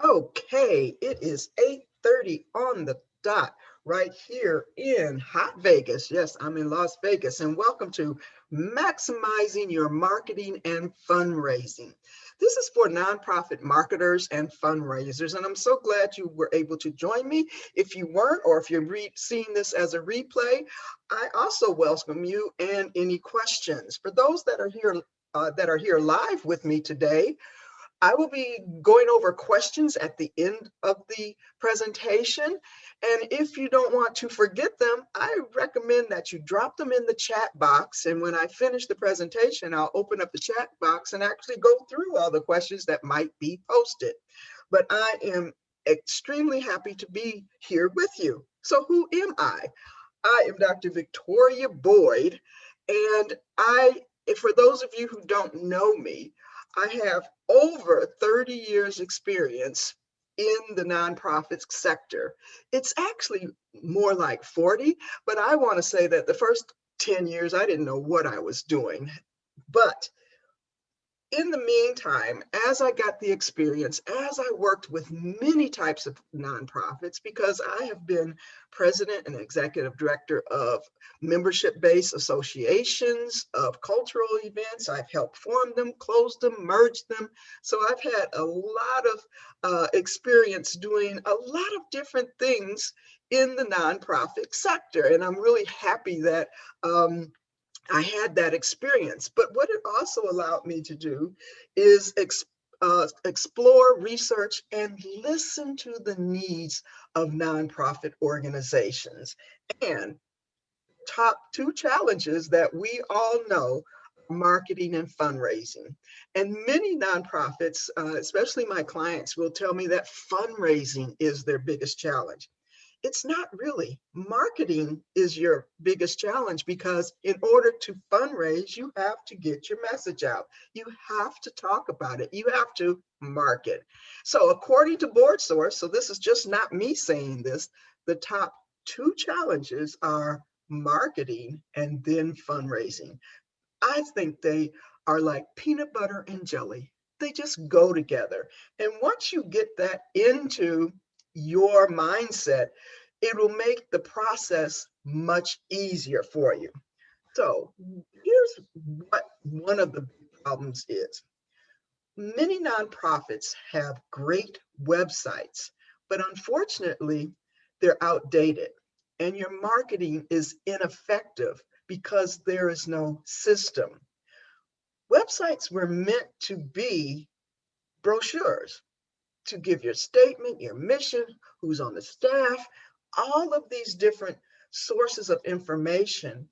Okay, it is 8:30 on the dot right here in hot Vegas. Yes, I'm in Las Vegas, and welcome to Maximizing Your Marketing and Fundraising. This is for nonprofit marketers and fundraisers, and I'm so glad you were able to join me. If you weren't, or if you're seeing this as a replay, I also welcome you and any questions. For those that are here live with me today, I will be going over questions at the end of the presentation. And if you don't want to forget them, I recommend that you drop them in the chat box. And when I finish the presentation, I'll open up the chat box and actually go through all the questions that might be posted. But I am extremely happy to be here with you. So who am I? I am Dr. Victoria Boyd, and for those of you who don't know me, I have over 30 years experience in the nonprofit sector. It's actually more like 40, but I want to say that the first 10 years, I didn't know what I was doing. But in the meantime, as I got the experience, as I worked with many types of nonprofits, because I have been president and executive director of membership-based associations, of cultural events, I've helped form them, close them, merge them. So I've had a lot of experience doing a lot of different things in the nonprofit sector. And I'm really happy that I had that experience. But what it also allowed me to do is explore, research, and listen to the needs of nonprofit organizations. And top two challenges that we all know: marketing and fundraising. And many nonprofits, especially my clients, will tell me that fundraising is their biggest challenge. It's not really. Marketing is your biggest challenge, because in order to fundraise, you have to get your message out. You have to talk about it. You have to market. So according to BoardSource, so this is just not me saying this, the top two challenges are marketing and then fundraising. I think they are like peanut butter and jelly. They just go together. And once you get that into your mindset, it will make the process much easier for you. So here's what one of the big problems is. Many nonprofits have great websites, but unfortunately, they're outdated and your marketing is ineffective because there is no system. Websites were meant to be brochures, to give your statement, your mission, who's on the staff, all of these different sources of information.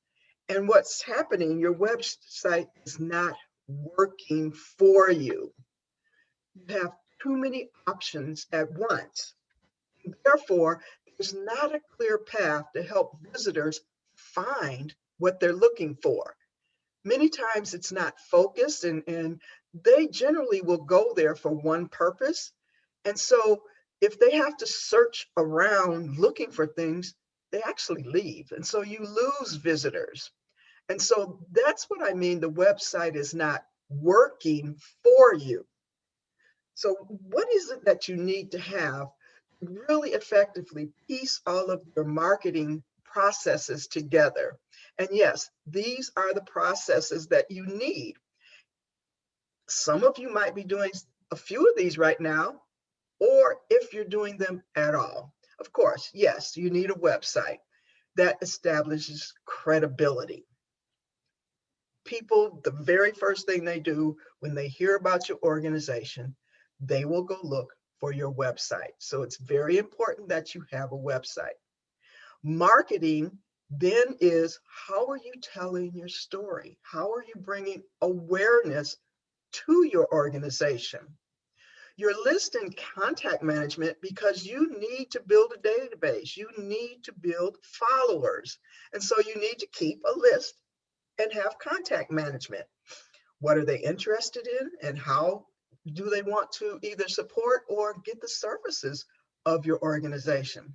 And what's happening, your website is not working for you. You have too many options at once. Therefore, there's not a clear path to help visitors find what they're looking for. Many times it's not focused, and they generally will go there for one purpose. And so if they have to search around looking for things, they actually leave. And so you lose visitors. And so that's what I mean. The website is not working for you. So what is it that you need to have to really effectively piece all of your marketing processes together? And yes, these are the processes that you need. Some of you might be doing a few of these right now, or if you're doing them at all. Of course, yes, you need a website that establishes credibility. People, the very first thing they do when they hear about your organization, they will go look for your website. So it's very important that you have a website. Marketing then is, how are you telling your story? How are you bringing awareness to your organization? Your list and contact management, because you need to build a database, you need to build followers. And so you need to keep a list and have contact management. What are they interested in, and how do they want to either support or get the services of your organization?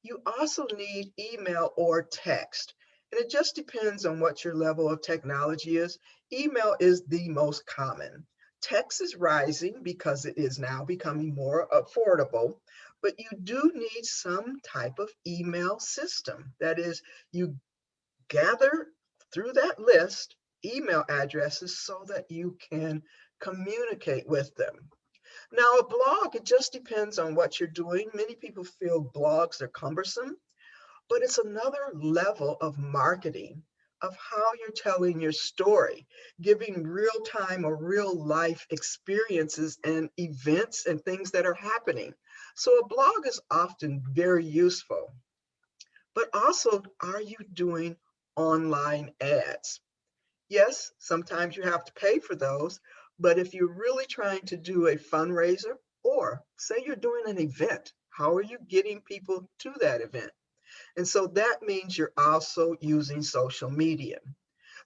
You also need email or text. And it just depends on what your level of technology is. Email is the most common. Text is rising because it is now becoming more affordable, but you do need some type of email system. That is, you gather through that list email addresses so that you can communicate with them. Now, a blog, it just depends on what you're doing. Many people feel blogs are cumbersome, but it's another level of marketing of how you're telling your story, giving real time or real life experiences and events and things that are happening. So a blog is often very useful. But also, are you doing online ads? Yes, sometimes you have to pay for those, but if you're really trying to do a fundraiser, or say you're doing an event, how are you getting people to that event? And so that means you're also using social media.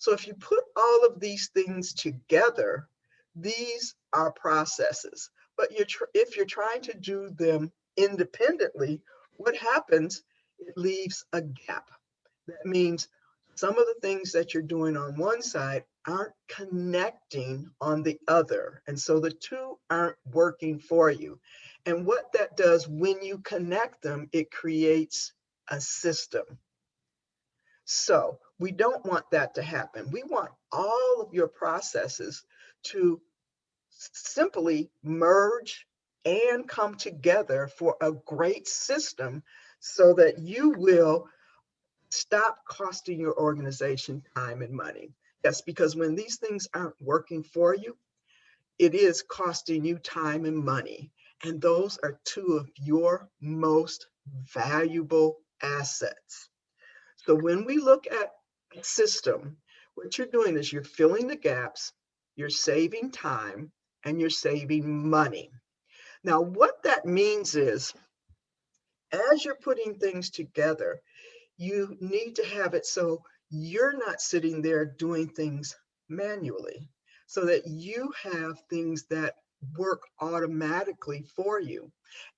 So if you put all of these things together, these are processes. But if you're trying to do them independently, what happens? It leaves a gap. That means some of the things that you're doing on one side aren't connecting on the other. And so the two aren't working for you. And what that does when you connect them, it creates a system. So we don't want that to happen. We want all of your processes to simply merge and come together for a great system so that you will stop costing your organization time and money. Yes, because when these things aren't working for you, it is costing you time and money. And those are two of your most valuable assets. So when we look at a system, what you're doing is you're filling the gaps, you're saving time, and you're saving money. Now, what that means is as you're putting things together, you need to have it so you're not sitting there doing things manually, so that you have things that work automatically for you.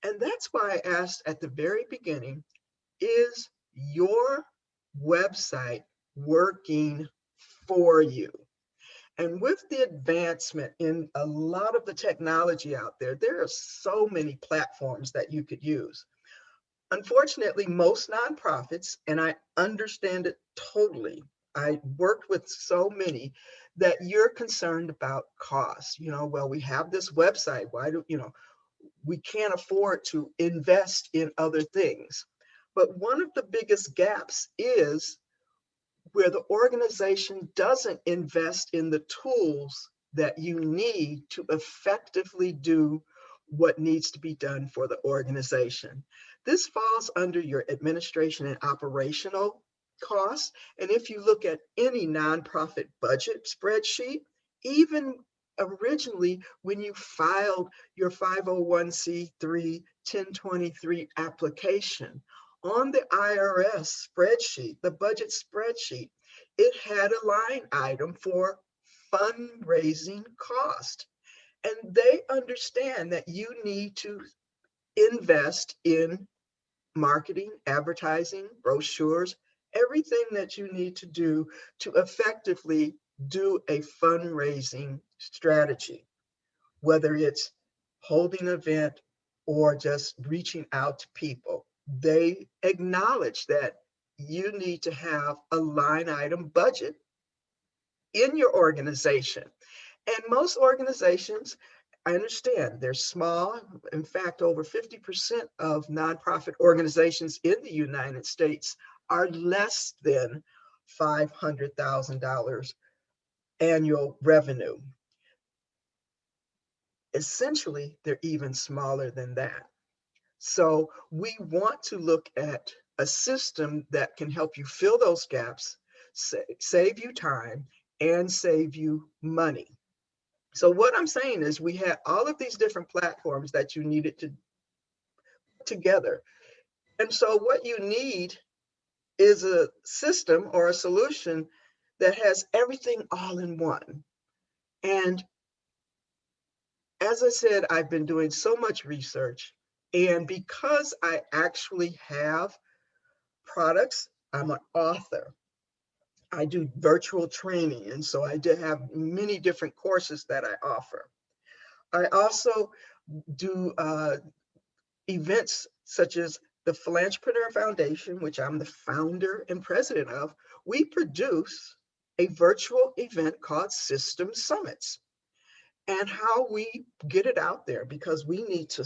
And that's why I asked at the very beginning, is your website working for you? And with the advancement in a lot of the technology out there, there are so many platforms that you could use. Unfortunately, most nonprofits, and I understand it totally, I worked with so many that you're concerned about cost. Well, we have this website. Why do, we can't afford to invest in other things. But one of the biggest gaps is where the organization doesn't invest in the tools that you need to effectively do what needs to be done for the organization. This falls under your administration and operational costs. And if you look at any nonprofit budget spreadsheet, even originally when you filed your 501c3 1023 application, on the IRS spreadsheet, the budget spreadsheet, it had a line item for fundraising cost. And they understand that you need to invest in marketing, advertising, brochures, everything that you need to do to effectively do a fundraising strategy, whether it's holding an event or just reaching out to people. They acknowledge that you need to have a line item budget in your organization. And most organizations, I understand they're small. In fact, over 50% of nonprofit organizations in the United States are less than $500,000 annual revenue. Essentially, they're even smaller than that. So we want to look at a system that can help you fill those gaps, save you time, and save you money. So what I'm saying is we had all of these different platforms that you needed to put together. And so what you need is a system or a solution that has everything all in one. And as I said, I've been doing so much research. And because I actually have products, I'm an author. I do virtual training. And so I did have many different courses that I offer. I also do events such as the Philanthropreneur Foundation, which I'm the founder and president of. We produce a virtual event called System Summits. And how we get it out there, because we need to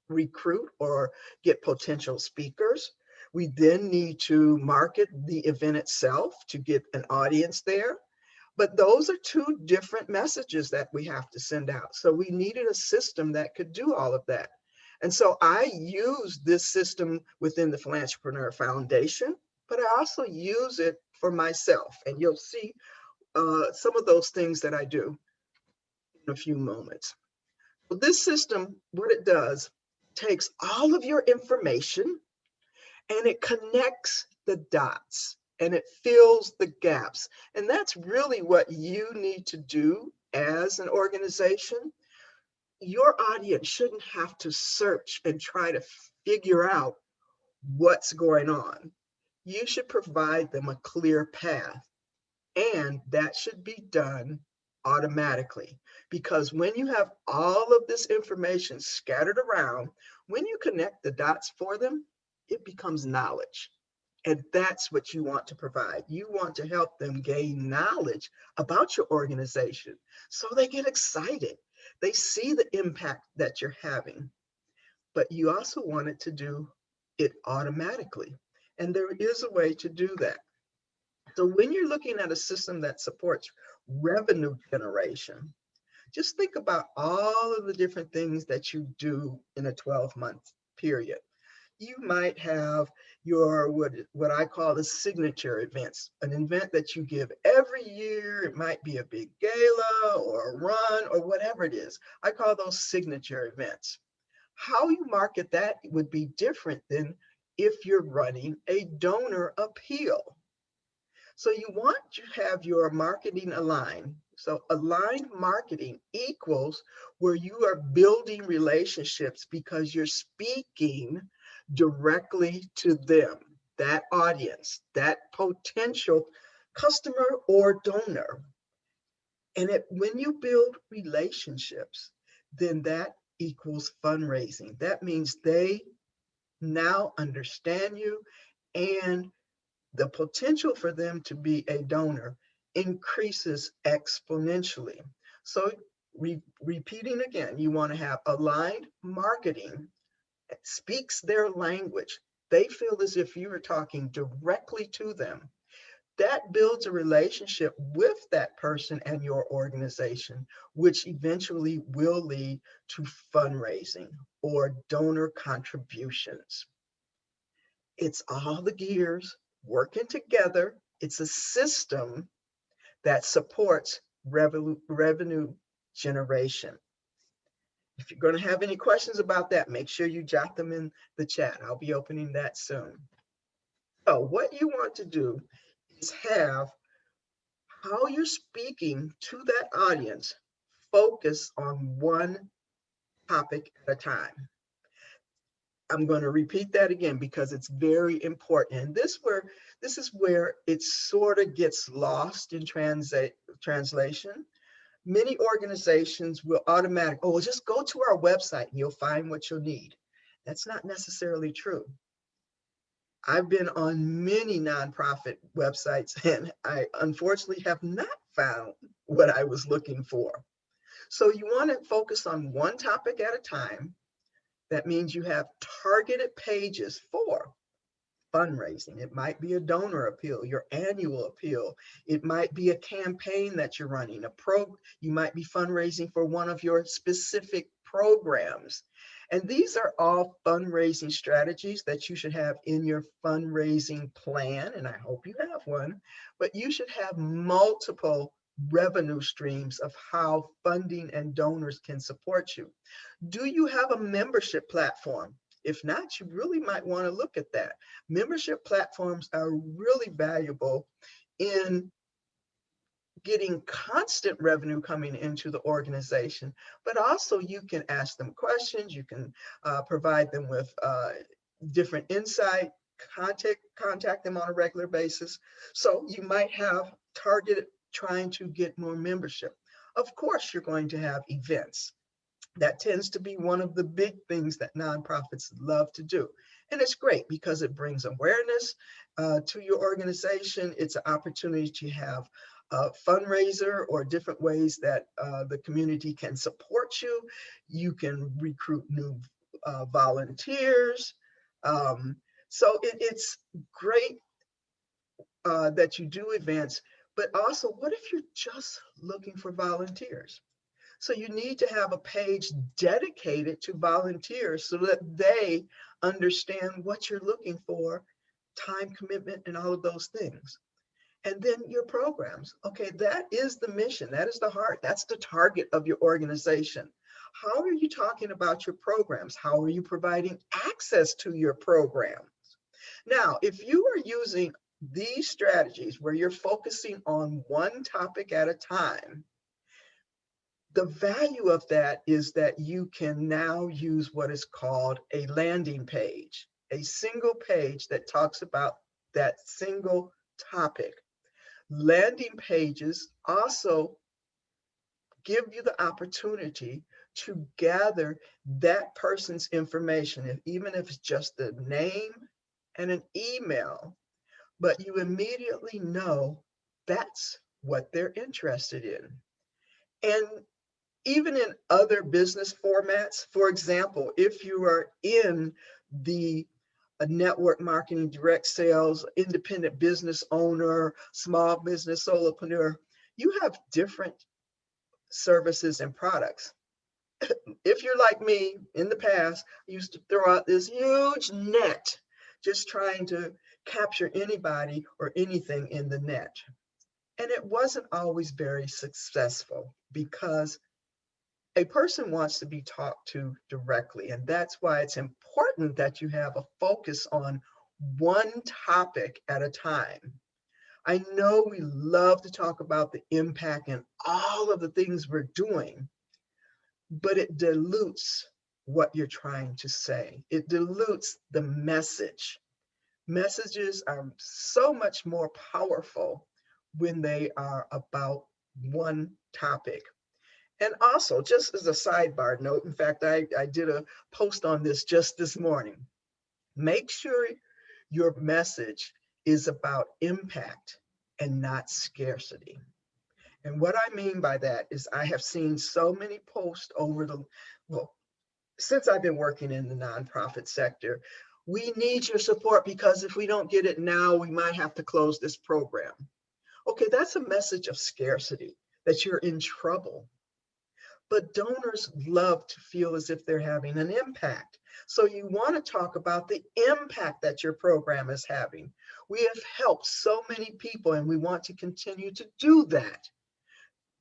recruit or get potential speakers. We then need to market the event itself to get an audience there. But those are two different messages that we have to send out. So we needed a system that could do all of that. And so I use this system within the Philanthropreneur Foundation, but I also use it for myself. And you'll see some of those things that I do in a few moments. So this system, what it does, takes all of your information and it connects the dots and it fills the gaps. And that's really what you need to do as an organization. Your audience shouldn't have to search and try to figure out what's going on. You should provide them a clear path, and that should be done automatically. Because when you have all of this information scattered around, when you connect the dots for them, it becomes knowledge. And that's what you want to provide. You want to help them gain knowledge about your organization so they get excited. They see the impact that you're having, but you also want it to do it automatically. And there is a way to do that. So when you're looking at a system that supports revenue generation, just think about all of the different things that you do in a 12-month period. You might have your what I call the signature events, an event that you give every year. It might be a big gala or a run or whatever it is. I call those signature events. How you market that would be different than if you're running a donor appeal. So you want to have your marketing aligned. So aligned marketing equals where you are building relationships because you're speaking directly to them, that audience, that potential customer or donor. And when you build relationships, then that equals fundraising. That means they now understand you, and the potential for them to be a donor increases exponentially. So repeating again, you want to have aligned marketing that speaks their language. They feel as if you are talking directly to them. That builds a relationship with that person and your organization, which eventually will lead to fundraising or donor contributions. It's all the gears working together. It's a system that supports revenue generation. If you're going to have any questions about that, make sure you jot them in the chat. I'll be opening that soon. So what you want to do is have how you're speaking to that audience focus on one topic at a time. I'm going to repeat that again because it's very important. And this is where it sort of gets lost in translation. Many organizations will well, just go to our website and you'll find what you'll need. That's not necessarily true. I've been on many nonprofit websites and I unfortunately have not found what I was looking for. So you want to focus on one topic at a time. That means you have targeted pages for fundraising. It might be a donor appeal, your annual appeal. It might be a campaign that you're running, you might be fundraising for one of your specific programs. And these are all fundraising strategies that you should have in your fundraising plan. And I hope you have one, but you should have multiple revenue streams of how funding and donors can support you. Do you have a membership platform? If not, you really might want to look at that. Membership platforms are really valuable in getting constant revenue coming into the organization, but also you can ask them questions, you can provide them with different insight, contact them on a regular basis. So you might have targeted trying to get more membership. Of course, you're going to have events. That tends to be one of the big things that nonprofits love to do. And it's great because it brings awareness to your organization. It's an opportunity to have a fundraiser or different ways that the community can support you. You can recruit new volunteers. Um, it's great that you do events, but also, what if you're just looking for volunteers? So you need to have a page dedicated to volunteers so that they understand what you're looking for, time commitment, and all of those things. And then your programs. Okay, that is the mission. That is the heart. That's the target of your organization. How are you talking about your programs? How are you providing access to your program? Now, if you are using these strategies where you're focusing on one topic at a time, the value of that is that you can now use what is called a landing page, a single page that talks about that single topic. Landing pages also give you the opportunity to gather that person's information, even if it's just the name and an email, but you immediately know that's what they're interested in. And even in other business formats, for example, if you are in the network marketing, direct sales, independent business owner, small business solopreneur, you have different services and products. If you're like me in the past, I used to throw out this huge net just trying to capture anybody or anything in the net. And it wasn't always very successful because a person wants to be talked to directly. And that's why it's important that you have a focus on one topic at a time. I know we love to talk about the impact and all of the things we're doing, but it dilutes what you're trying to say. It dilutes the message. Messages are so much more powerful when they are about one topic. And also, just as a sidebar note, in fact, I did a post on this just this morning. Make sure your message is about impact and not scarcity. And what I mean by that is I have seen so many posts well, since I've been working in the nonprofit sector. We need your support because if we don't get it now, we might have to close this program. Okay, that's a message of scarcity, that you're in trouble. But donors love to feel as if they're having an impact. So you want to talk about the impact that your program is having. We have helped so many people and we want to continue to do that.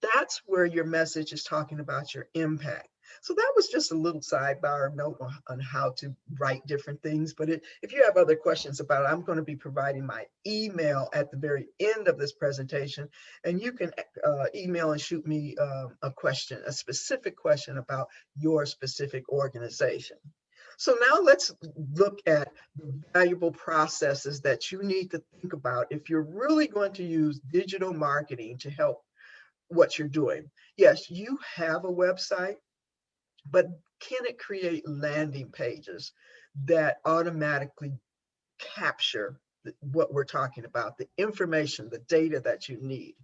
That's where your message is talking about your impact. So that was just a little sidebar note on how to write different things. But if you have other questions about it, I'm going to be providing my email at the very end of this presentation. And you can email and shoot me a question, a specific question about your specific organization. So now let's look at the valuable processes that you need to think about if you're really going to use digital marketing to help what you're doing. Yes, you have a website, but can it create landing pages that automatically capture what we're talking about, the information, the data that you need?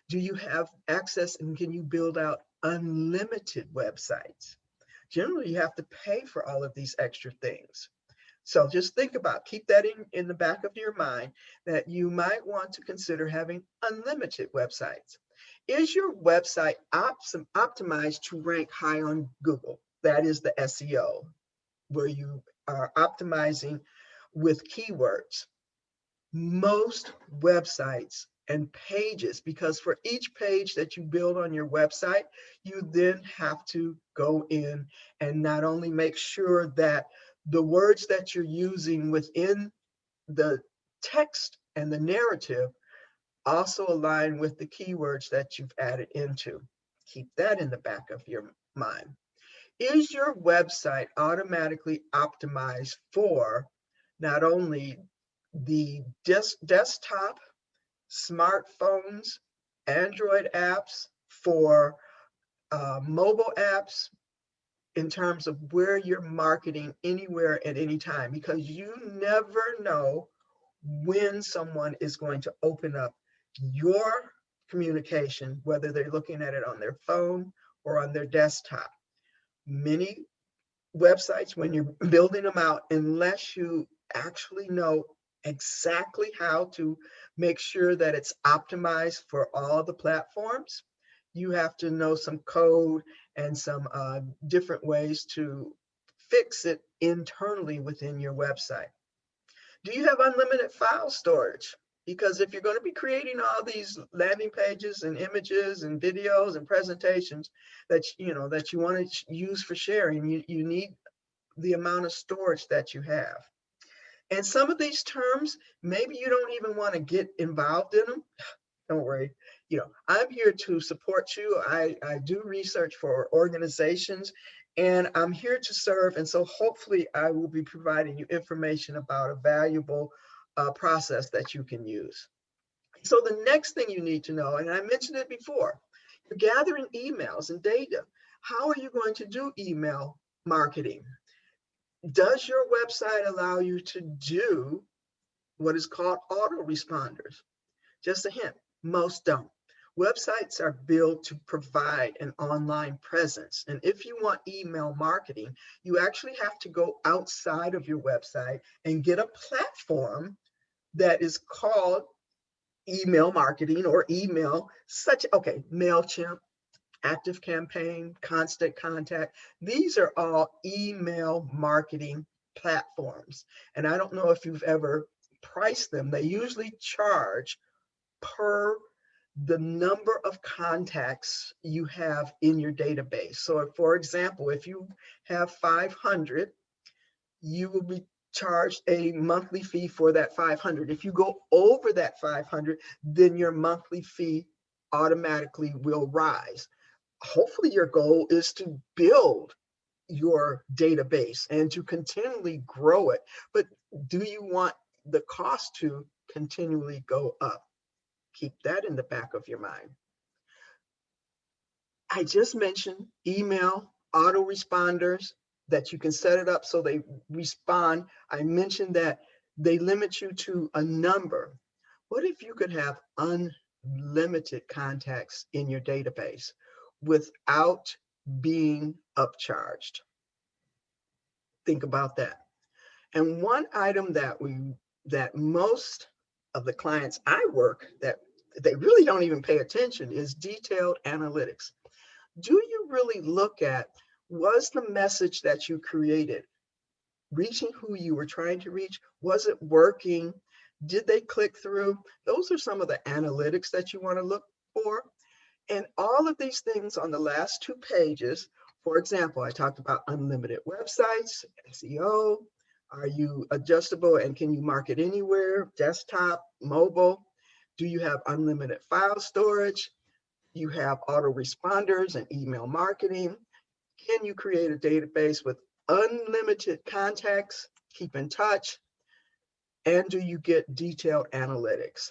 Do you have access and can you build out unlimited websites? Generally, you have to pay for all of these extra things. So just think about, keep that in the back of your mind that you might want to consider having unlimited websites. Is your website optimized to rank high on Google? That is the SEO, where you are optimizing with keywords. Most websites and pages, because for each page that you build on your website, you then have to go in and not only make sure that the words that you're using within the text and the narrative also align with the keywords that you've added into. Keep that in the back of your mind. Is your website automatically optimized for not only the desktop, smartphones, Android apps, for mobile apps, in terms of where you're marketing anywhere at any time, because you never know when someone is going to open up your communication, whether they're looking at it on their phone or on their desktop. Many websites, when you're building them out, unless you actually know exactly how to make sure that it's optimized for all the platforms, you have to know some code and some different ways to fix it internally within your website. Do you have unlimited file storage? Because if you're going to be creating all these landing pages and images and videos and presentations that you want to use for sharing, you need the amount of storage that you have. And some of these terms, maybe you don't even want to get involved in them. Don't worry. I'm here to support you. I do research for organizations, and I'm here to serve. And so hopefully I will be providing you information about a valuable process that you can use. So the next thing you need to know, and I mentioned it before, you're gathering emails and data. How are you going to do email marketing? Does your website allow you to do what is called autoresponders? Just a hint, most don't. Websites are built to provide an online presence. And if you want email marketing, you actually have to go outside of your website and get a platform that is called email marketing or email, MailChimp, ActiveCampaign, Constant Contact. These are all email marketing platforms. And I don't know if you've ever priced them. They usually charge per the number of contacts you have in your database. So for example, if you have 500, you will be charged a monthly fee for that 500. If you go over that 500, then your monthly fee automatically will rise. Hopefully your goal is to build your database and to continually grow it. But do you want the cost to continually go up? Keep that in the back of your mind. I just mentioned email autoresponders, that you can set it up so they respond. I mentioned that they limit you to a number. What if you could have unlimited contacts in your database without being upcharged? Think about that. And one item that most of the clients I work that they really don't even pay attention is detailed analytics. Do you really look at, was the message that you created reaching who you were trying to reach? Was it working? Did they click through? Those are some of the analytics that you want to look for. And all of these things on the last 2 pages, for example, I talked about unlimited websites, SEO. Are you adjustable and can you market anywhere? Desktop, mobile? Do you have unlimited file storage? You have autoresponders and email marketing. Can you create a database with unlimited contacts? Keep in touch. And do you get detailed analytics?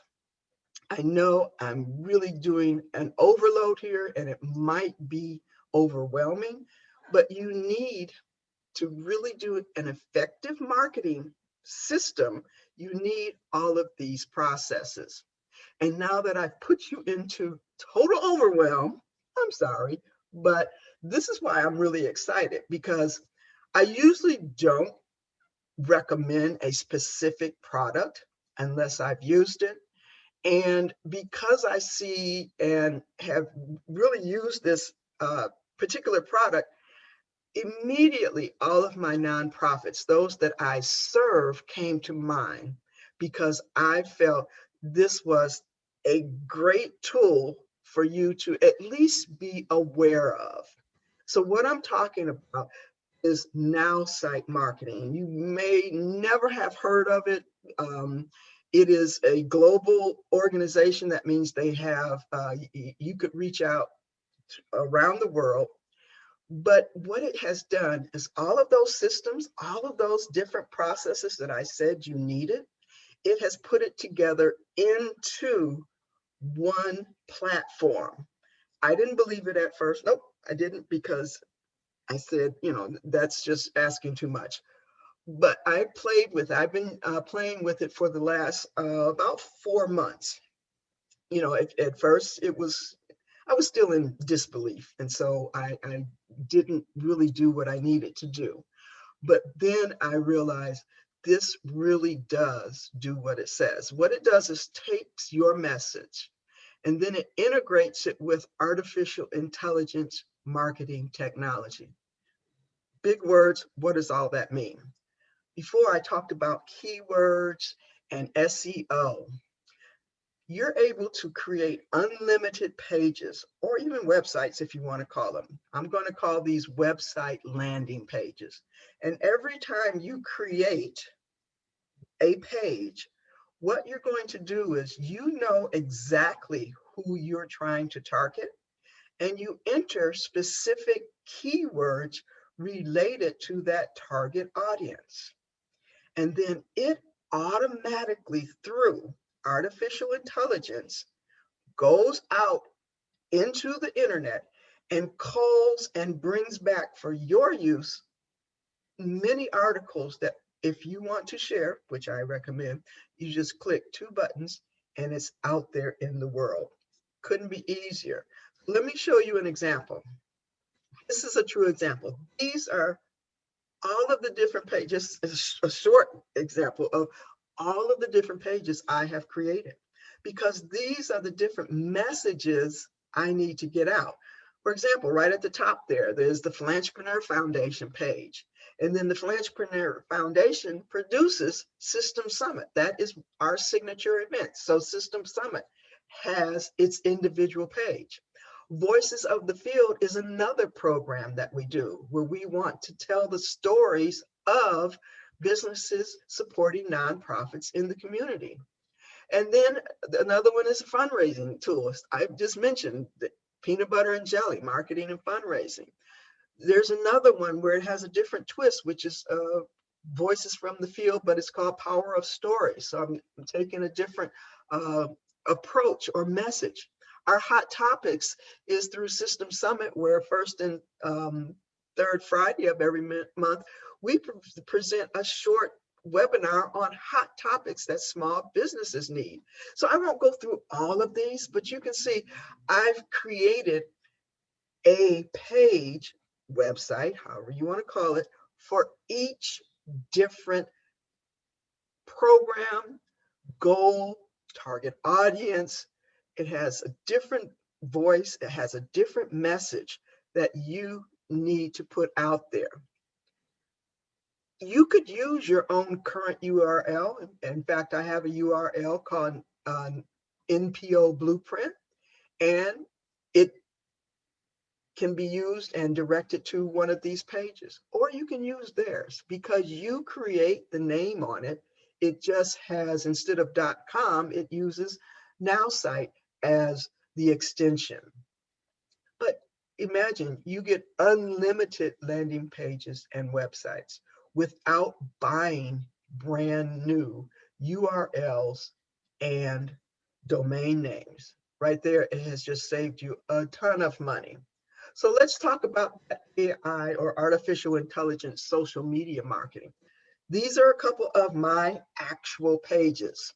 I know I'm really doing an overload here and it might be overwhelming, but you need to really do an effective marketing system. You need all of these processes. And now that I've put you into total overwhelm, I'm sorry, but this is why I'm really excited, because I usually don't recommend a specific product unless I've used it. And because I see and have really used this particular product, immediately all of my nonprofits, those that I serve, came to mind because I felt this was a great tool for you to at least be aware of. So what I'm talking about is Now Site Marketing. You may never have heard of it. It is a global organization. That means they have, you could reach out around the world. But what it has done is all of those systems, all of those different processes that I said you needed, it has put it together into one platform. I didn't believe it at first. Nope, I didn't, because I said, that's just asking too much. But I've been playing with it for the last about 4 months. At first I was still in disbelief. And so I didn't really do what I needed to do. But then I realized this really does do what it says. What it does is takes your message and then it integrates it with artificial intelligence marketing technology. Big words, what does all that mean? Before I talked about keywords and SEO. You're able to create unlimited pages or even websites if you want to call them. I'm going to call these website landing pages. And every time you create a page, what you're going to do is you know exactly who you're trying to target and you enter specific keywords related to that target audience. And then it automatically, through artificial intelligence, goes out into the internet and calls and brings back for your use many articles that if you want to share, which I recommend, you just click two buttons and it's out there in the world. Couldn't be easier. Let me show you an example. This is a true example. These are all of the different pages, a short example of all of the different pages I have created, because these are the different messages I need to get out. For example, right at the top there's the Philanthropreneur Foundation page. And then the Philanthropreneur Foundation produces System Summit. That is our signature event. So System Summit has its individual page. Voices of the Field is another program that we do where we want to tell the stories of businesses supporting nonprofits in the community. And then another one is fundraising tools. I've just mentioned the peanut butter and jelly, marketing and fundraising. There's another one where it has a different twist, which is Voices from the Field, but it's called Power of Story. So I'm taking a different approach or message. Our hot topics is through System Summit, where first and third Friday of every month, we present a short webinar on hot topics that small businesses need. So I won't go through all of these, but you can see I've created a page, website, however you want to call it, for each different program, goal, target audience. It has a different voice, it has a different message that you need to put out there. You could use your own current URL. In fact, I have a URL called NPO Blueprint, and it can be used and directed to one of these pages, or you can use theirs because you create the name on it. It just has, instead of .com, it uses Now Site as the extension. But imagine you get unlimited landing pages and websites without buying brand new URLs and domain names. Right there, it has just saved you a ton of money. So let's talk about AI, or artificial intelligence social media marketing. These are a couple of my actual pages.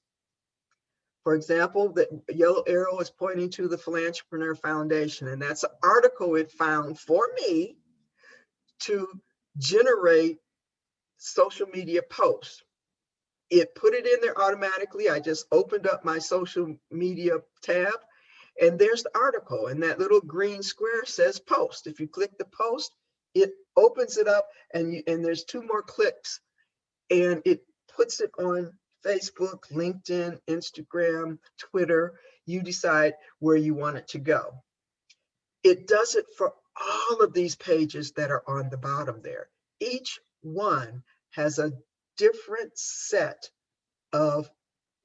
For example, the yellow arrow is pointing to the Philanthropreneur Foundation, and that's an article it found for me to generate social media posts. It put it in there automatically. I just opened up my social media tab, and there's the article, and that little green square says post. If you click the post, it opens it up, and there's two more clicks, and it puts it on Facebook, LinkedIn, Instagram, Twitter. You decide where you want it to go. It does it for all of these pages that are on the bottom there. Each one has a different set of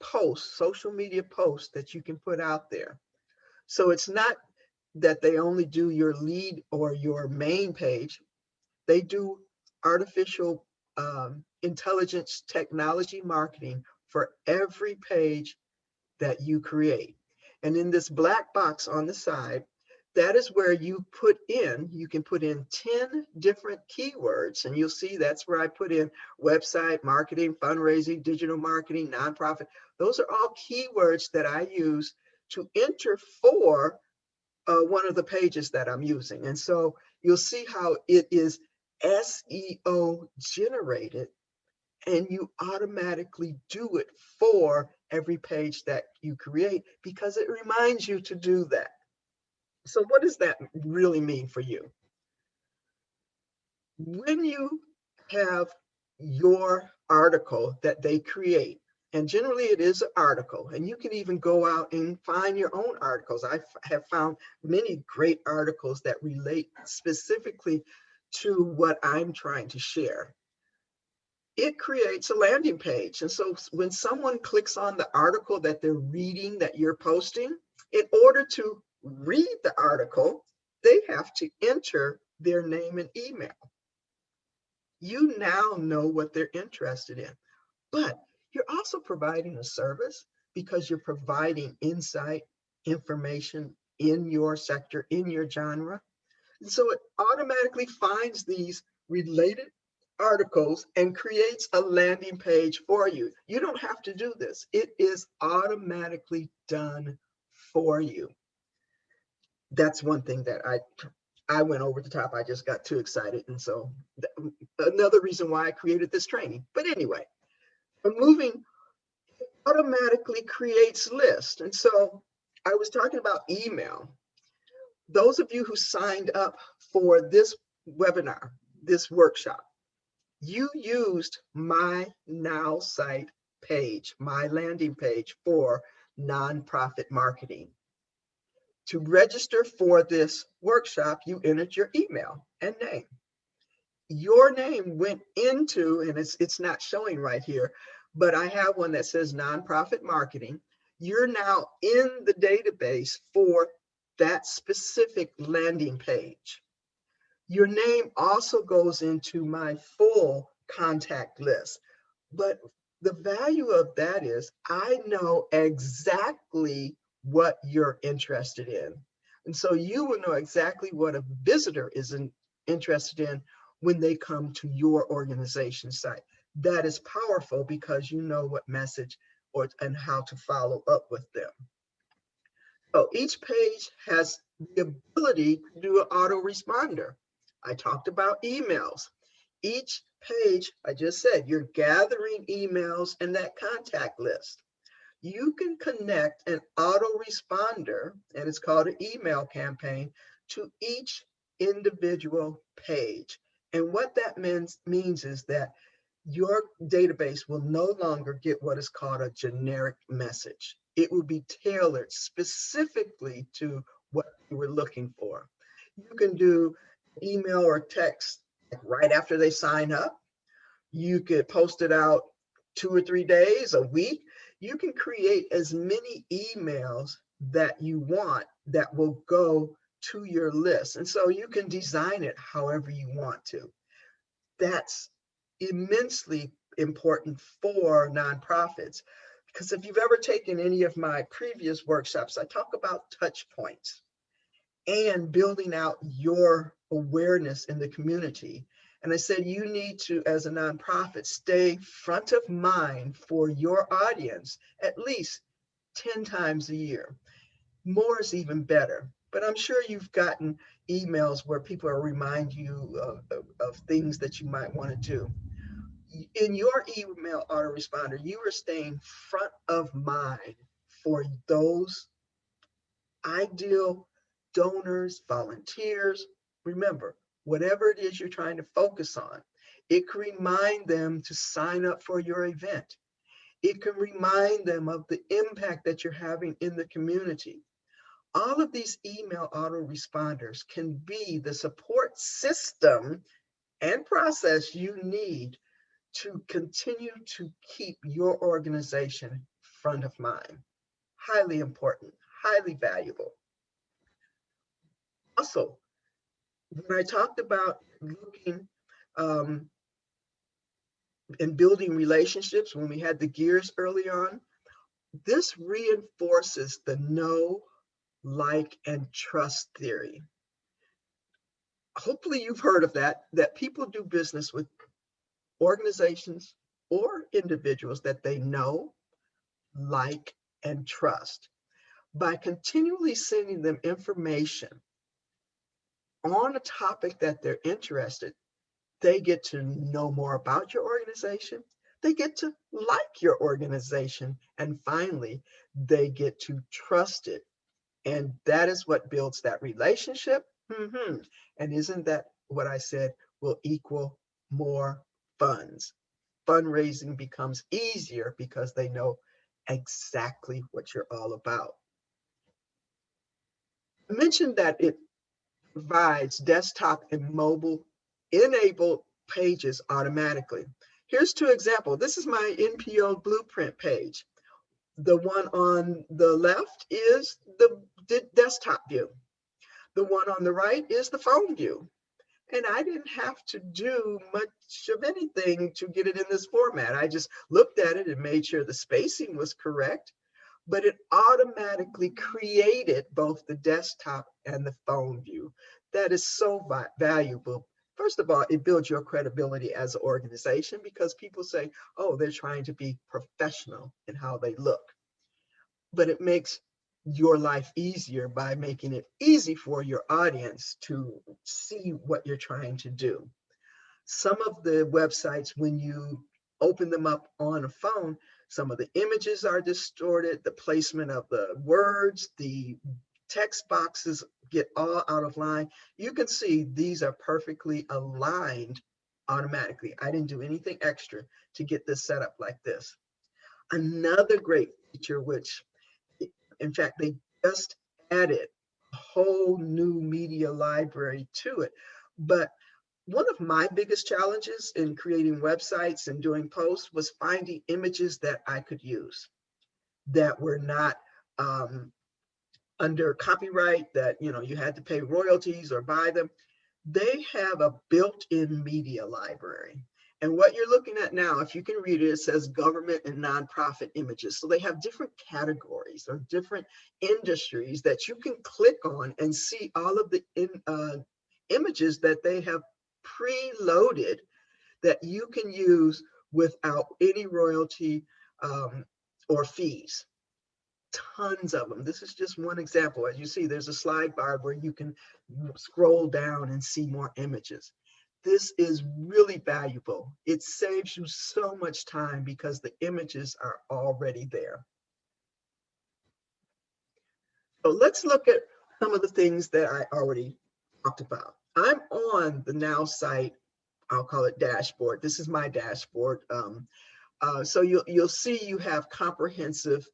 posts, social media posts that you can put out there. So it's not that they only do your lead or your main page. They do artificial intelligence technology marketing for every page that you create. And in this black box on the side, that is where you can put in 10 different keywords, and you'll see that's where I put in website, marketing, fundraising, digital marketing, nonprofit. Those are all keywords that I use to enter for one of the pages that I'm using. And so you'll see how it is SEO generated, and you automatically do it for every page that you create because it reminds you to do that. So what does that really mean for you? When you have your article that they create, and generally it is an article, and you can even go out and find your own articles. I have found many great articles that relate specifically to what I'm trying to share. It creates a landing page. And so when someone clicks on the article that they're reading, that you're posting, in order to read the article, they have to enter their name and email. You now know what they're interested in, but you're also providing a service because you're providing insight, information in your sector, in your genre. And so it automatically finds these related articles and creates a landing page for you. You don't have to do this. It is automatically done for you. That's one thing that I went over the top. I just got too excited. And so another reason why I created this training. But anyway, moving automatically creates lists. And so I was talking about email. Those of you who signed up for this webinar, this workshop, you used my Now site page, my landing page for nonprofit marketing. To register for this workshop, you entered your email and name. Your name went into, and it's not showing right here, but I have one that says nonprofit marketing. You're now in the database for that specific landing page. Your name also goes into my full contact list. But the value of that is I know exactly what you're interested in. And so you will know exactly what a visitor is interested in when they come to your organization site. That is powerful because you know what message and how to follow up with them. So each page has the ability to do an autoresponder. I talked about emails. Each page, I just said, you're gathering emails in that contact list. You can connect an autoresponder, and it's called an email campaign, to each individual page. And what that means is that your database will no longer get what is called a generic message. It will be tailored specifically to what you were looking for. You can do email or text right after they sign up. You could post it out 2 or 3 days, a week. You can create as many emails that you want that will go to your list. And so you can design it however you want to. That's immensely important for nonprofits, because if you've ever taken any of my previous workshops, I talk about touch points and building out your awareness in the community. And I said, you need to, as a nonprofit, stay front of mind for your audience at least 10 times a year. More is even better. But I'm sure you've gotten emails where people are reminding you of things that you might want to do. In your email autoresponder, you are staying front of mind for those ideal donors, volunteers. Remember, whatever it is you're trying to focus on, it can remind them to sign up for your event. It can remind them of the impact that you're having in the community. All of these email autoresponders can be the support system and process you need to continue to keep your organization front of mind. Highly important, highly valuable. Also, when I talked about looking and building relationships, when we had the gears early on, this reinforces the know, like, and trust theory. Hopefully you've heard of that people do business with organizations or individuals that they know, like, and trust. By continually sending them information on a topic that they're interested, they get to know more about your organization. They get to like your organization. And finally, they get to trust it. And that is what builds that relationship. And isn't that what I said will equal more funds? Fundraising becomes easier because they know exactly what you're all about. I mentioned that it provides desktop and mobile enabled pages automatically. Here's two examples. This is my NPO blueprint page. The one on the left is the desktop view. The one on the right is the phone view. And I didn't have to do much of anything to get it in this format. I just looked at it and made sure the spacing was correct, but it automatically created both the desktop and the phone view. That is so valuable. First of all, it builds your credibility as an organization because people say, oh, they're trying to be professional in how they look. But it makes your life easier by making it easy for your audience to see what you're trying to do. Some of the websites, when you open them up on a phone, some of the images are distorted, the placement of the words, the text boxes get all out of line. You can see these are perfectly aligned automatically. I didn't do anything extra to get this set up like this. Another great feature, which in fact, they just added a whole new media library to it. But one of my biggest challenges in creating websites and doing posts was finding images that I could use that were not under copyright, that you had to pay royalties or buy them. They have a built-in media library. And what you're looking at now, if you can read it, it says government and nonprofit images. So they have different categories or different industries that you can click on and see all of the images that they have preloaded that you can use without any royalty or fees. Tons of them. This is just one example. As you see, there's a slide bar where you can scroll down and see more images. This is really valuable. It saves you so much time because the images are already there. So let's look at some of the things that I already talked about. I'm on the Now site, I'll call it dashboard. This is my dashboard. So you'll see you have comprehensive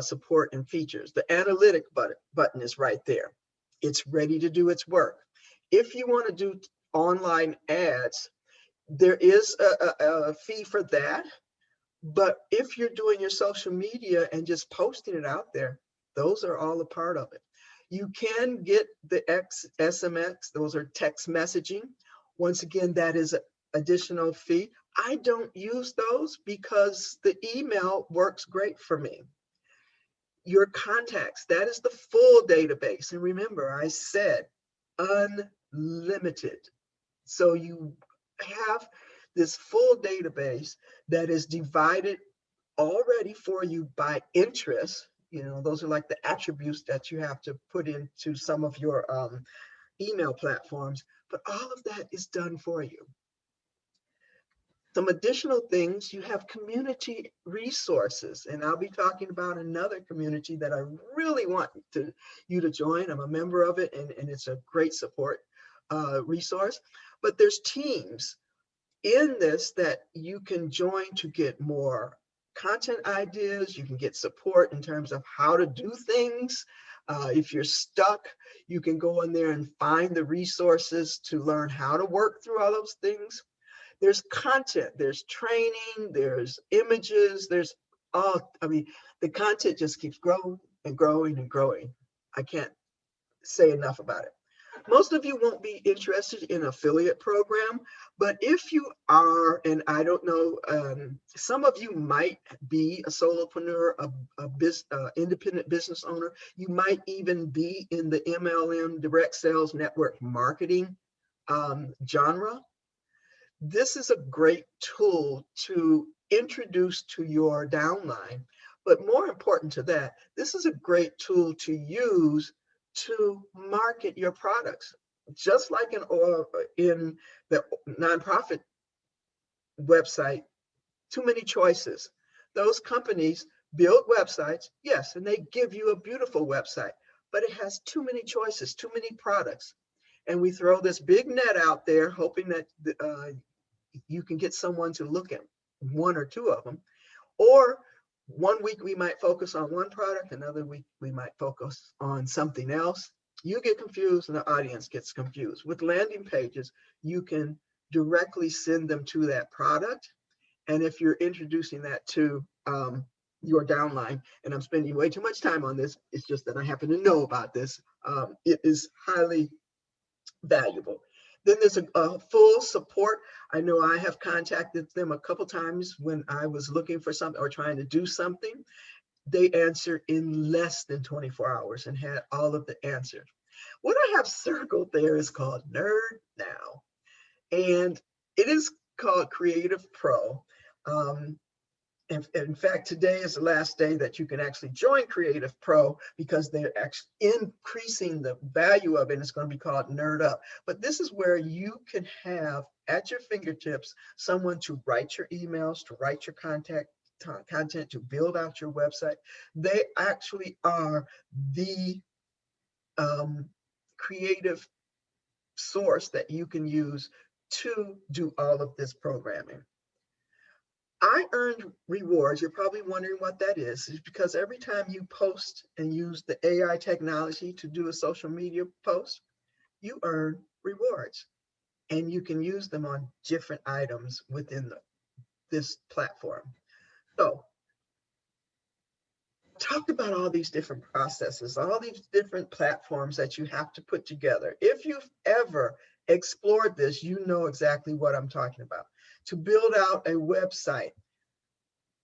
support and features. The analytic button is right there. It's ready to do its work. If you want to do online ads, there is a fee for that. But if you're doing your social media and just posting it out there, those are all a part of it. You can get the SMS, those are text messaging. Once again, that is an additional fee. I don't use those because the email works great for me. Your contacts, that is the full database. And remember, I said unlimited. So you have this full database that is divided already for you by interest. Those are like the attributes that you have to put into some of your email platforms, but all of that is done for you. Some additional things, you have community resources, and I'll be talking about another community that I really want you to join. I'm a member of it, and it's a great support resource. But there's teams in this that you can join to get more content ideas. You can get support in terms of how to do things. If you're stuck, you can go in there and find the resources to learn how to work through all those things. There's content, there's training, there's images, there's the content just keeps growing and growing and growing. I can't say enough about it. Most of you won't be interested in affiliate program, but if you are, and I don't know, some of you might be a solopreneur, independent business owner. You might even be in the MLM, direct sales network marketing genre. This is a great tool to introduce to your downline. But more important to that, this is a great tool to use to market your products. Just like in the nonprofit website, too many choices. Those companies build websites, yes, and they give you a beautiful website, but it has too many choices, too many products. And we throw this big net out there, hoping that you can get someone to look at one or two of them. Or one week we might focus on one product, another week we might focus on something else. You get confused and the audience gets confused. With landing pages, you can directly send them to that product. And if you're introducing that to your downline, and I'm spending way too much time on this, it's just that I happen to know about this, it is highly valuable. Then there's a full support. I know I have contacted them a couple times when I was looking for something or trying to do something. They answered in less than 24 hours and had all of the answers. What I have circled there is called Nerd Now, and it is called Creative Pro. In fact, today is the last day that you can actually join Creative Pro because they're actually increasing the value of it. And it's going to be called Nerd Up. But this is where you can have at your fingertips someone to write your emails, to write your content, to build out your website. They actually are the creative source that you can use to do all of this programming. I earned rewards. You're probably wondering what that is. It's because every time you post and use the AI technology to do a social media post, you earn rewards. And you can use them on different items within this platform. So talked about all these different processes, all these different platforms that you have to put together. If you've ever explored this, you know exactly what I'm talking about. To build out a website,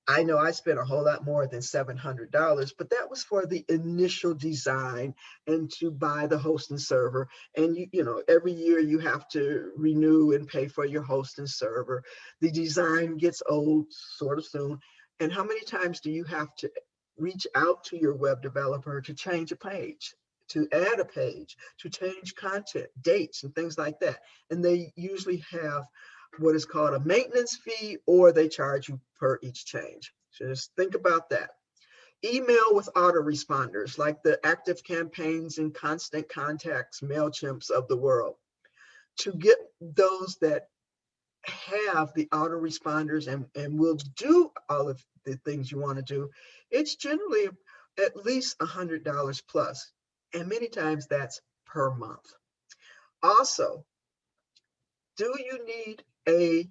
I know I spent a whole lot more than $700, but that was for the initial design and to buy the hosting server. And you know, every year you have to renew and pay for your hosting server. The design gets old sort of soon. And how many times do you have to reach out to your web developer to change a page, to add a page, to change content, dates, and things like that? And they usually have what is called a maintenance fee, or they charge you per each change. So just think about that. Email with autoresponders like the Active Campaigns and Constant Contacts, MailChimps of the world. To get those that have the autoresponders and will do all of the things you want to do, it's generally at least $100 plus. And many times that's per month. Also, do you need a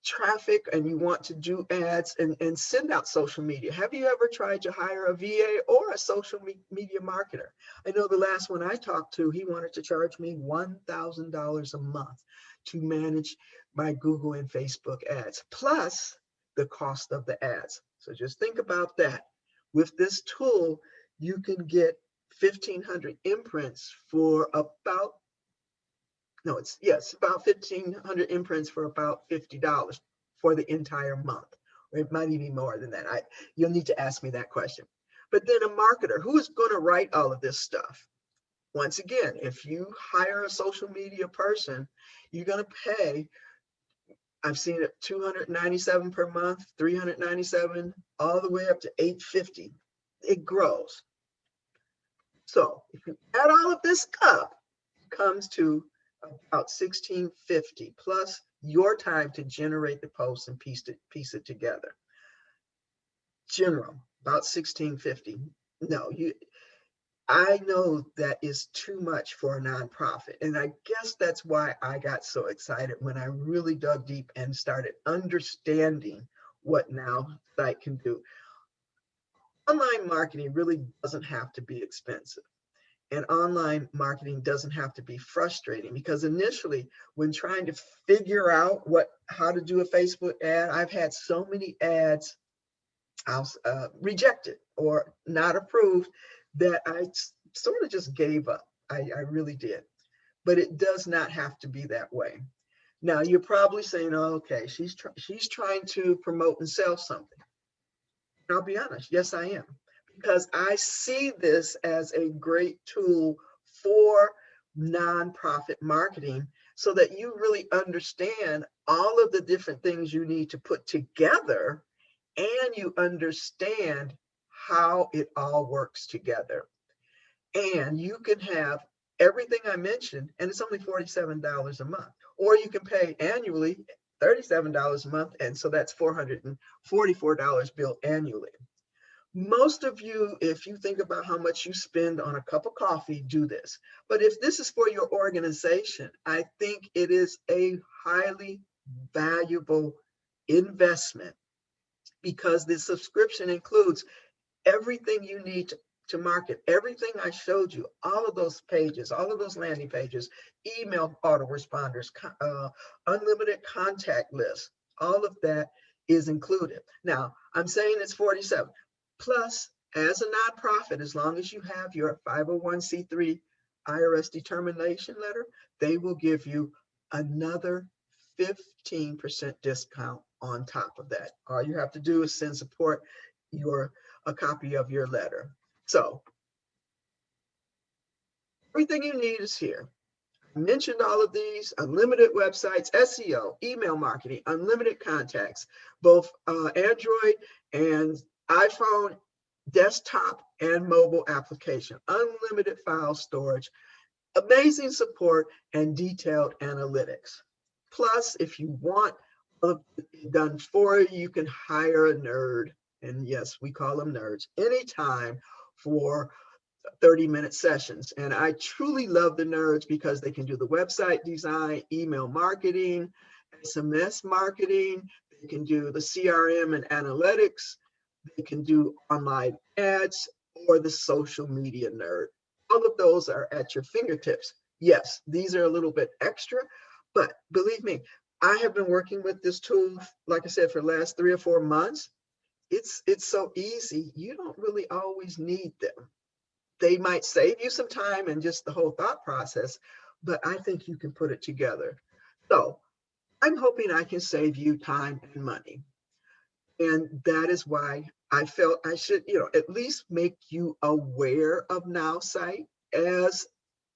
traffic and you want to do ads and send out social media? Have you ever tried to hire a VA or a social media marketer? I know the last one I talked to, he wanted to charge me $1,000 a month to manage my Google and Facebook ads, plus the cost of the ads. So just think about that. With this tool, you can get 1,500 imprints for about about 1,500 imprints for about $50 for the entire month. Or it might even be more than that. You'll need to ask me that question. But then a marketer, who is going to write all of this stuff? Once again, if you hire a social media person, you're going to pay, I've seen it $297 per month, $397, all the way up to $850. It grows. So if you add all of this up, it comes to about $1,650 plus your time to generate the post and piece it together. General, about $1,650. No, I know that is too much for a nonprofit. And I guess that's why I got so excited when I really dug deep and started understanding what Now Site can do. Online marketing really doesn't have to be expensive. And online marketing doesn't have to be frustrating, because initially when trying to figure out how to do a Facebook ad, I've had so many ads rejected or not approved that I sort of just gave up. I really did. But it does not have to be that way. Now you're probably saying, oh, okay, she's trying to promote and sell something. And I'll be honest, yes, I am, because I see this as a great tool for nonprofit marketing, so that you really understand all of the different things you need to put together, and you understand how it all works together. And you can have everything I mentioned, and it's only $47 a month. Or you can pay annually $37 a month, and so that's $444 billed annually. Most of you, if you think about how much you spend on a cup of coffee, do this. But if this is for your organization, I think it is a highly valuable investment, because the subscription includes everything you need to market, everything I showed you, all of those pages, all of those landing pages, email autoresponders, unlimited contact lists, all of that is included. Now, I'm saying it's 47. Plus, as a nonprofit, as long as you have your 501c3 IRS determination letter, they will give you another 15% discount on top of that. All you have to do is send support a copy of your letter. So everything you need is here. I mentioned all of these: unlimited websites, SEO, email marketing, unlimited contacts, both Android and iPhone, desktop and mobile application, unlimited file storage, amazing support, and detailed analytics. Plus, if you want it done for you, you can hire a nerd. And yes, we call them nerds, anytime for 30-minute sessions. And I truly love the nerds, because they can do the website design, email marketing, SMS marketing, they can do the CRM and analytics, they can do online ads, or the social media nerd. All of those are at your fingertips. Yes, these are a little bit extra, but believe me, I have been working with this tool, like I said, for the last 3 or 4 months. It's so easy. You don't really always need them. They might save you some time and just the whole thought process, but I think you can put it together. So I'm hoping I can save you time and money. And that is why I felt I should, at least make you aware of NowSite as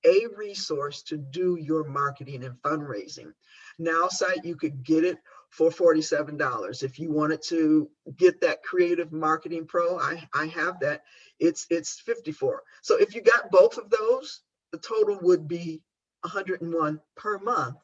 a resource to do your marketing and fundraising. NowSite, you could get it for $47. If you wanted to get that Creative Marketing Pro, I have that. It's $54. So if you got both of those, the total would be $101 per month.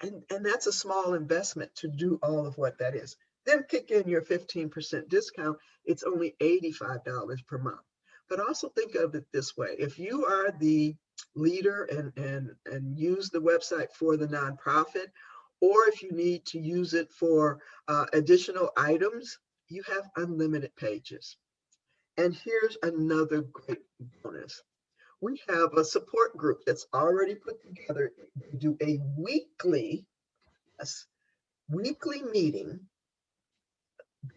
And that's a small investment to do all of what that is. Then kick in your 15% discount, it's only $85 per month. But also think of it this way: if you are the leader and use the website for the nonprofit, or if you need to use it for additional items, you have unlimited pages. And here's another great bonus: we have a support group that's already put together. We do a weekly meeting.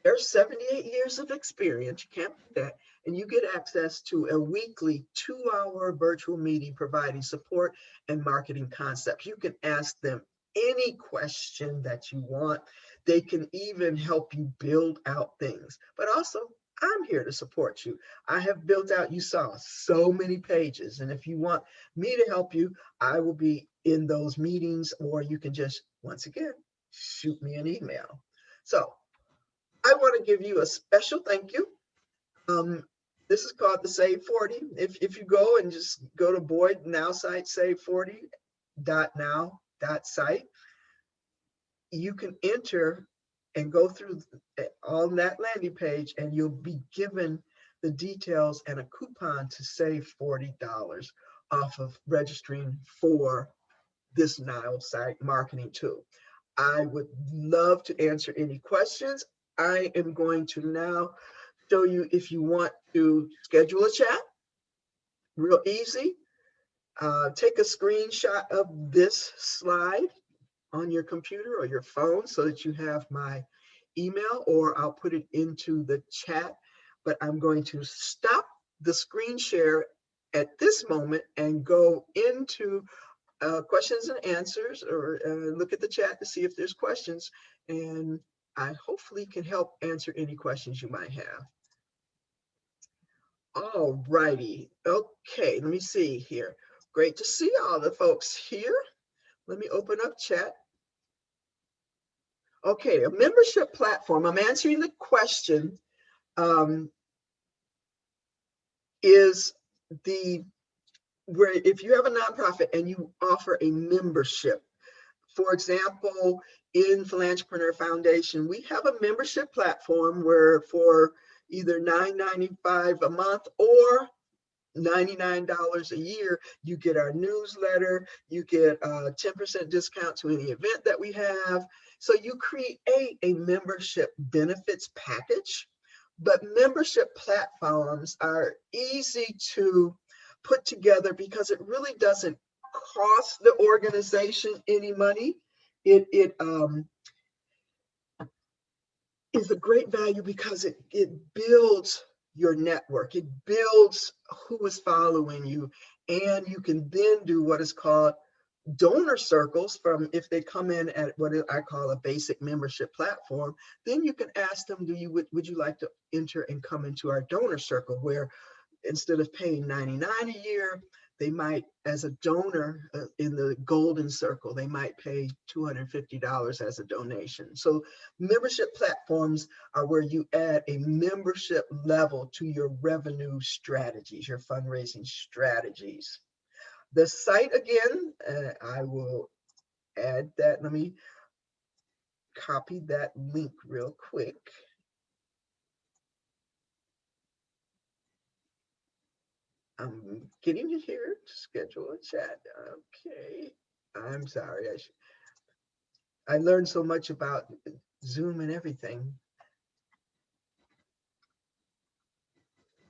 They're 78 years of experience, you can't beat that, and you get access to a weekly 2-hour virtual meeting providing support and marketing concepts. You can ask them any question that you want. They can even help you build out things. But also, I'm here to support you. I have built out, you saw, so many pages. And if you want me to help you, I will be in those meetings, or you can just, once again, shoot me an email. So I want to give you a special thank you. This is called the Save 40. If you go and just go to Boyd Now site, save40.now.site, you can enter and go through on that landing page, and you'll be given the details and a coupon to save $40 off of registering for this Now site marketing tool. I would love to answer any questions. I am going to now show you, if you want to schedule a chat, Real easy. Take a screenshot of this slide on your computer or your phone so that you have my email, or I'll put it into the chat. But I'm going to stop the screen share at this moment and go into questions and answers, or look at the chat to see if there's questions. And I hopefully can help answer any questions you might have. All righty. Okay, let me see here. Great to see all the folks here. Let me open up chat. Okay, a membership platform. I'm answering the question, is where if you have a nonprofit and you offer a membership. For example, in Philanthropreneur Foundation, we have a membership platform where for either $9.95 a month or $99 a year, you get our newsletter, you get a 10% discount to any event that we have. So you create a membership benefits package, but membership platforms are easy to put together because it really doesn't cost the organization any money. It is a great value because it builds your network. It builds who is following you. And you can then do what is called donor circles from if they come in at what I call a basic membership platform. Then you can ask them, would you like to enter and come into our donor circle, where instead of paying $99 a year, they might, as a donor in the golden circle, they might pay $250 as a donation. So membership platforms are where you add a membership level to your revenue strategies, your fundraising strategies. The site again, I will add that. Let me copy that link real quick. I'm getting it here to schedule a chat. Okay, I'm sorry. I learned so much about Zoom and everything.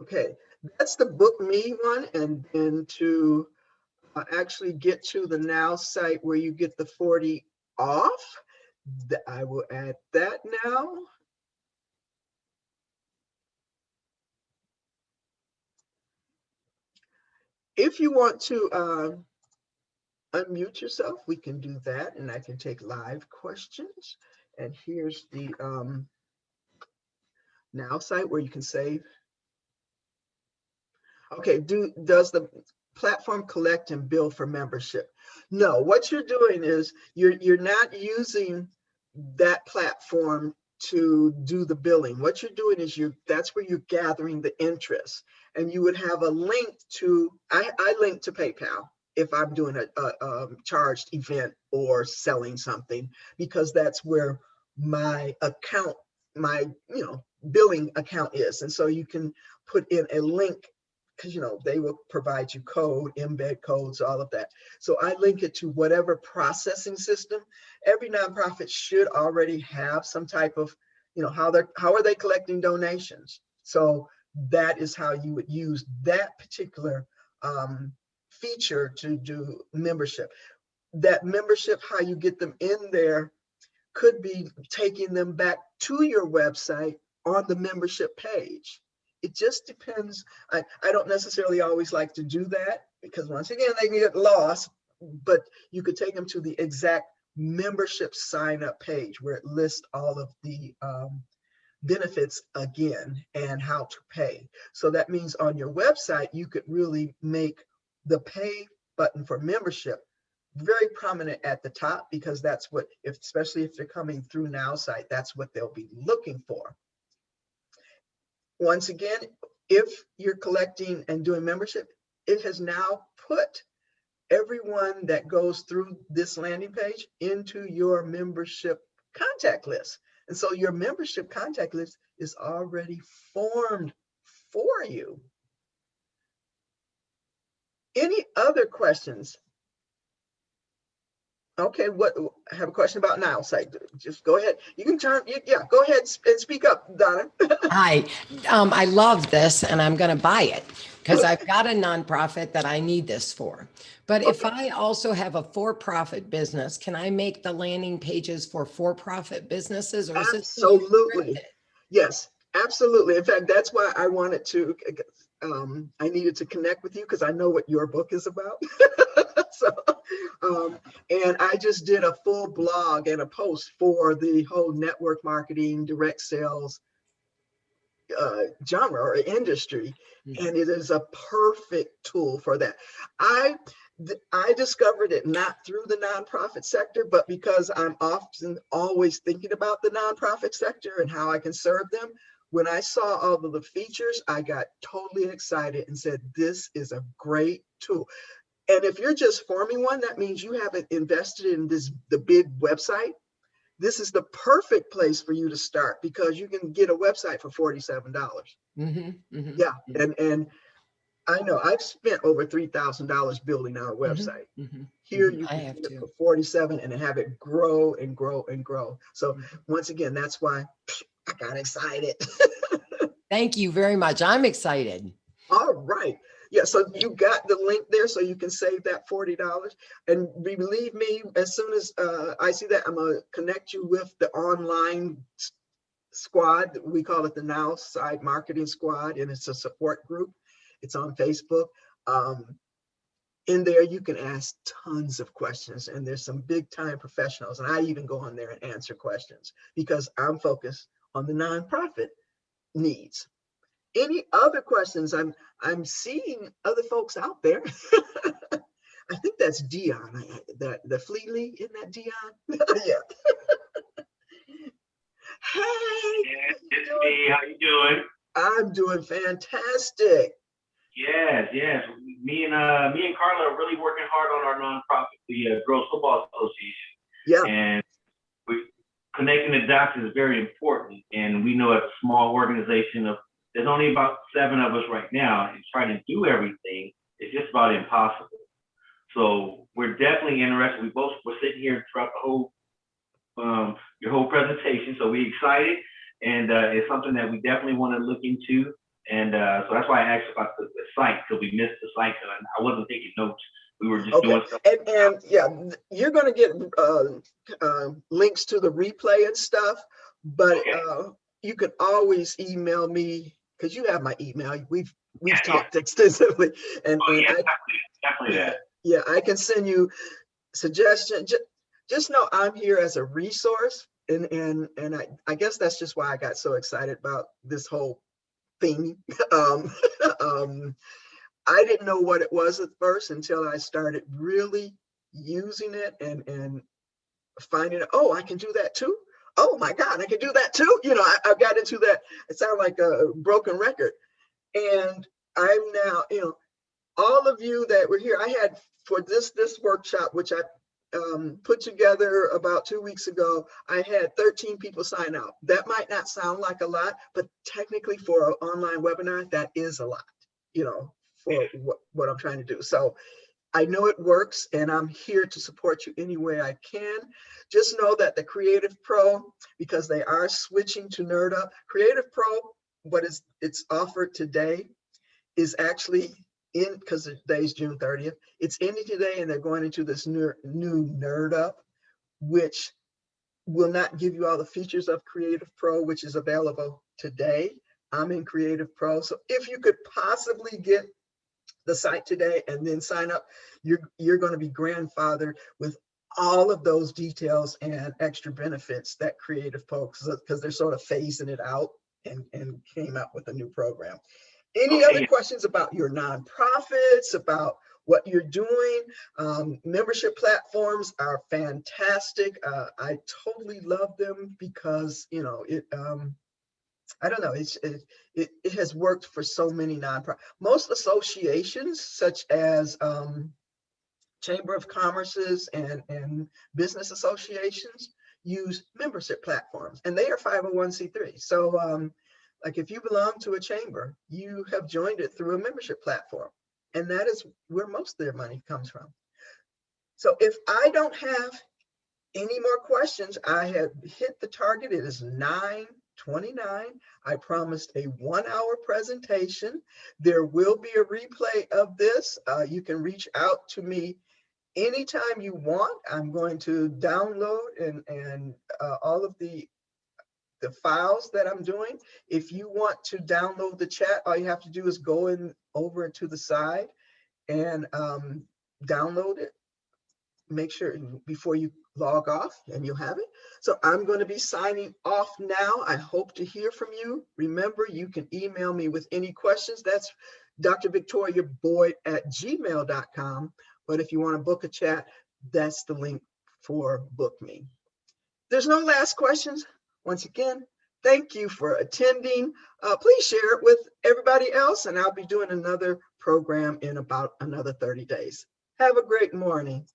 Okay, that's the Book Me one, and then to actually get to the Now site where you get the 40 off, I will add that now. If you want to unmute yourself, we can do that, and I can take live questions. And here's the Now site where you can save. Okay, does the platform collect and bill for membership? No, what you're doing is you're not using that platform to do the billing. What you're doing is that's where you're gathering the interest, and you would have a link to, I link to PayPal if I'm doing a charged event or selling something, because that's where my account, my billing account is. And so you can put in a link, because they will provide you code, embed codes, all of that. So I link it to whatever processing system. Every nonprofit should already have some type of, how are they collecting donations? So that is how you would use that particular feature to do membership. That membership, how you get them in there, could be taking them back to your website on the membership page. It just depends. I don't necessarily always like to do that, because once again, they can get lost, but you could take them to the exact membership sign up page where it lists all of the benefits again and how to pay. So that means on your website, you could really make the pay button for membership very prominent at the top, because that's what, especially if they're coming through Now site, that's what they'll be looking for. Once again, if you're collecting and doing membership, it has now put everyone that goes through this landing page into your membership contact list. And so your membership contact list is already formed for you. Any other questions? Okay, I have a question about Now site. Just go ahead. You can go ahead and speak up, Donna. Hi, I love this and I'm going to buy it. because I've got a nonprofit that I need this for. But if I also have a for-profit business, can I make the landing pages for-profit businesses, or is it so Absolutely. restricted? Yes, absolutely. In fact, that's why I wanted to, I needed to connect with you because I know what your book is about. So, and I just did a full blog and a post for the whole network marketing, direct sales genre or industry, Mhm. and it is a perfect tool for that. I discovered it not through the nonprofit sector, but because I'm often always thinking about the nonprofit sector and how I can serve them. When I saw all of the features, I got totally excited and said, this is a great tool. And if you're just forming one, that means you haven't invested in the big website. This is the perfect place for you to start because you can get a website for $47. Mhm. Mhm. Yeah, and I know I've spent over $3,000 building our Mhm. website. Mhm. Here Mhm. you I can have get it to. for 47 and have it grow and grow and grow. So Mhm. once again, that's why I got excited. Thank you very much. I'm excited. All right. Yeah, so you got the link there so you can save that $40. And believe me, as soon as I see that, I'm going to connect you with the online squad. We call it the Now Side Marketing Squad, and it's a support group. It's on Facebook. Um, in there, you can ask tons of questions, and there's some big time professionals. And I even go on there and answer questions because I'm focused on the nonprofit needs. Any other questions? I'm seeing other folks out there. I think that's Dion. The Fleetly, isn't that Dion? Yeah. Hey, Yeah, how you it's doing? me. How you doing? I'm doing fantastic. Yes, yes. Me and Carla are really working hard on our nonprofit, the Girls Football Association, Yeah. and we connecting the dots is very important. And we know as a small organization of there's only about 7 of us right now, and trying to do everything is just about impossible. So we're definitely interested. We're sitting here throughout the whole your whole presentation. So we're excited, and it's something that we definitely want to look into. And so that's why I asked about the site, because we missed the site, because I wasn't taking notes. We were just Okay. doing stuff. And yeah, you're going to get links to the replay and stuff, but Okay. you can always email me because you have my email. We've Yeah, yeah. talked extensively, Oh, and yeah, I definitely that. yeah, I can send you suggestions. Just know I'm here as a resource, and I guess that's just why I got so excited about this whole thing. um, um, I didn't know what it was at first until I started really using it and finding, oh, I can do that too. Oh my God, I can do that too. I got into that. It sounded like a broken record. And I'm now, all of you that were here, I had for this workshop, which I put together about 2 weeks ago, I had 13 people sign up. That might not sound like a lot, but technically for an online webinar, that is a lot, for what I'm trying to do. So I know it works, and I'm here to support you any way I can. Just know that the Creative Pro, because they are switching to Nerd Up, Creative Pro, it's offered today is actually in, because today's June 30th. It's ending today, and they're going into this new Nerd Up, which will not give you all the features of Creative Pro, which is available today. I'm in Creative Pro. So if you could possibly get the site today and then sign up, you're going to be grandfathered with all of those details and extra benefits that Creative Pro, because they're sort of phasing it out and came out with a new program. Any other Okay, yeah. questions about your nonprofits, about what you're doing? Membership platforms are fantastic. I totally love them because, I don't know, it has worked for so many nonprofits. Most associations, such as Chamber of Commerce's and business associations, use membership platforms, and they are 501c3. So like if you belong to a chamber, you have joined it through a membership platform, and that is where most of their money comes from. So if I don't have any more questions, I have hit the target. It is 9 29. I promised a 1-hour presentation. There will be a replay of this. You can reach out to me anytime you want. I'm going to download and all of the files that I'm doing. If you want to download the chat, all you have to do is go over to the side and download it. Make sure before you log off, and you'll have it. So I'm going to be signing off now. I hope to hear from you. Remember, you can email me with any questions. That's drvictoriaboyd@gmail.com. But if you want to book a chat, that's the link for Book Me. There's no last questions. Once again, thank you for attending. Please share it with everybody else, and I'll be doing another program in about another 30 days. Have a great morning.